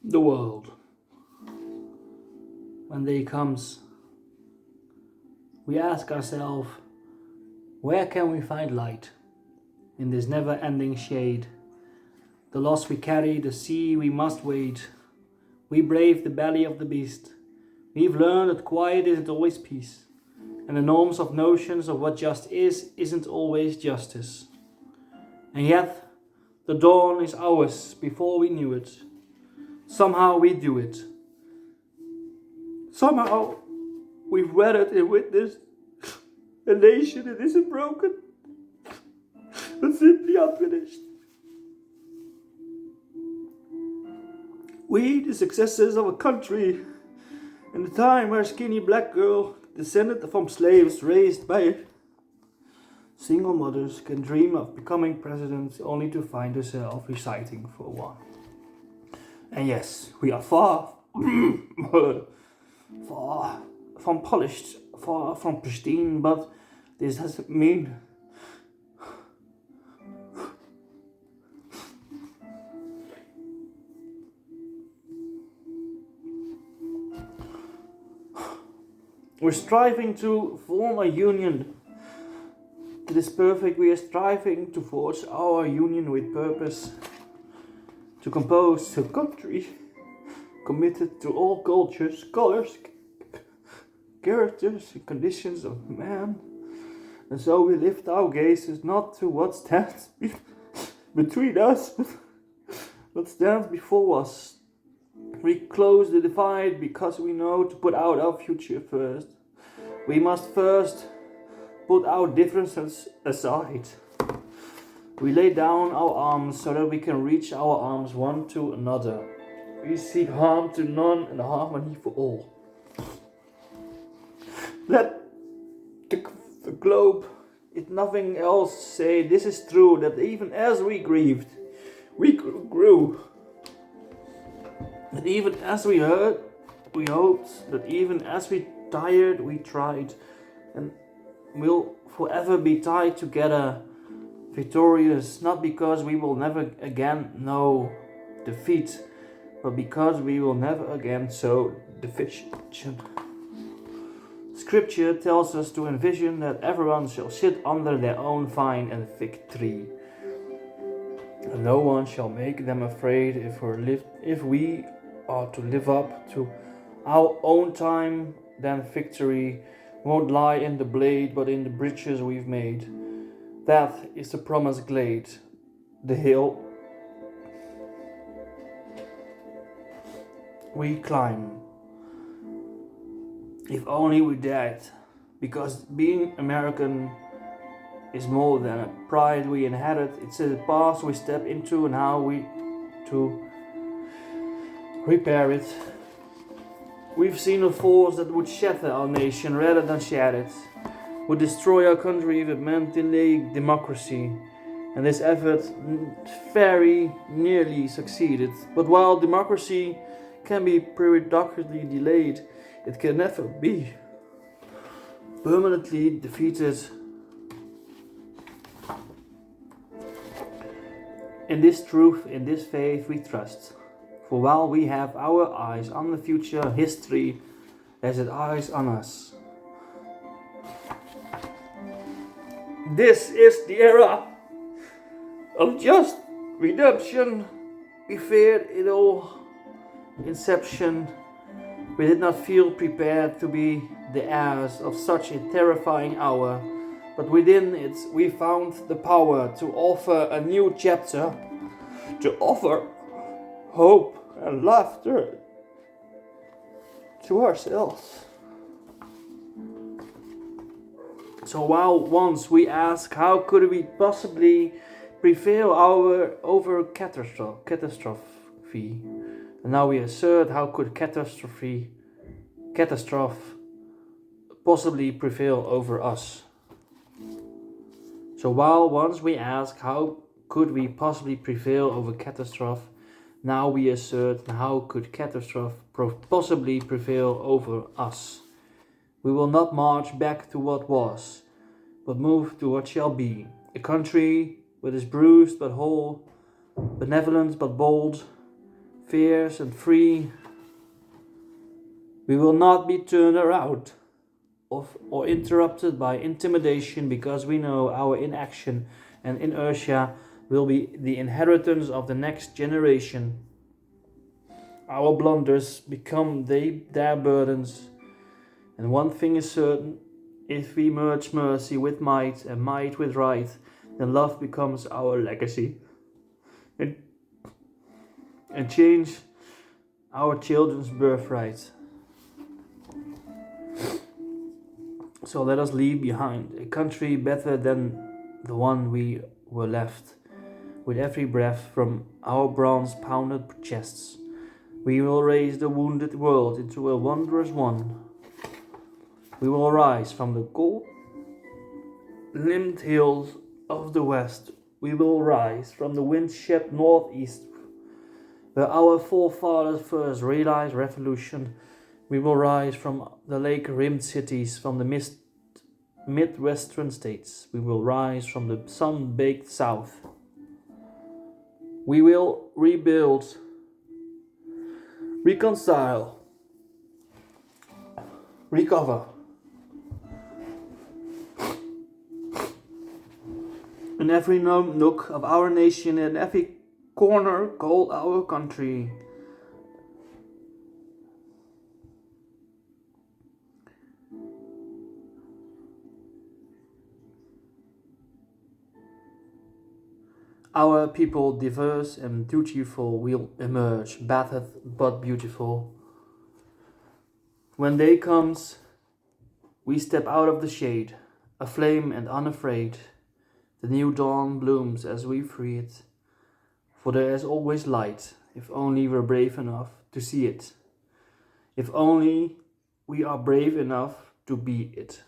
the world. When day comes, we ask ourselves, where can we find light in this never-ending shade? The loss we carry, the sea we must wade. We brave the belly of the beast. We've learned that quiet isn't always peace, and the norms of notions of what just isn't always justice. And yet, the dawn is ours before we knew it. Somehow we do it. Somehow we've weathered and witnessed a nation that isn't broken, but simply unfinished. We, the successors of a country, in the time where a skinny black girl, descended from slaves raised by single mothers, can dream of becoming president only to find herself reciting for one. And yes, we are far, far from polished, far from pristine, but this doesn't mean we're striving to form a union that is perfect. We are striving to forge our union with purpose, to compose a country committed to all cultures, colors, characters, and conditions of man. And so we lift our gazes not to what stands between us, but what stands before us. We close the divide because we know to put out our future first. We must first put our differences aside. We lay down our arms so that we can reach our arms one to another. We seek harm to none and harmony for all. Let the globe, if nothing else, say this is true, that even as we grieved, we grew. That even as we hurt, we hoped. That even as we tired, we tried. And we'll forever be tied together, victorious, not because we will never again know defeat, but because we will never again sow division. Scripture tells us to envision that everyone shall sit under their own vine and fig tree. And no one shall make them afraid if we are to live up to our own time, then victory won't lie in the blade, but in the bridges we've made. That is the promised glade, the hill we climb. If only we dared, because being American is more than a pride we inherit. It's a path we step into and how we to repair it. We've seen a force that would shatter our nation rather than share it, would destroy our country if it meant delaying democracy. And this effort very nearly succeeded. But while democracy can be periodically delayed, it can never be permanently defeated. In this truth, in this faith we trust. For while we have our eyes on the future, history has its eyes on us. This is the era of just redemption. We feared it all. Inception. We did not feel prepared to be the heirs of such a terrifying hour. But within it, we found the power to offer a new chapter, to offer hope and laughter to ourselves. So while once we ask, how could we possibly prevail over catastrophe? And now we assert, how could catastrophe possibly prevail over us? So while once we ask, how could we possibly prevail over catastrophe? Now we assert, how could catastrophe possibly prevail over us? We will not march back to what was, but move to what shall be. A country that is bruised but whole, benevolent but bold, fierce and free. We will not be turned out or interrupted by intimidation, because we know our inaction and inertia will be the inheritance of the next generation. Our blunders become their burdens. And one thing is certain: if we merge mercy with might and might with right, then love becomes our legacy. And change our children's birthright. So let us leave behind a country better than the one we were left. With every breath from our bronze-pounded chests, we will raise the wounded world into a wondrous one. We will rise from the gold-limbed hills of the west. We will rise from the wind-swept northeast, where our forefathers first realized revolution. We will rise from the lake-rimmed cities, from the midwestern states. We will rise from the sun-baked south. We will rebuild, reconcile, recover. In every nook of our nation, in every corner called our country. Our people, diverse and dutiful, will emerge, battered but beautiful. When day comes, we step out of the shade, aflame and unafraid. The new dawn blooms as we free it. For there is always light, if only we're brave enough to see it. If only we are brave enough to be it.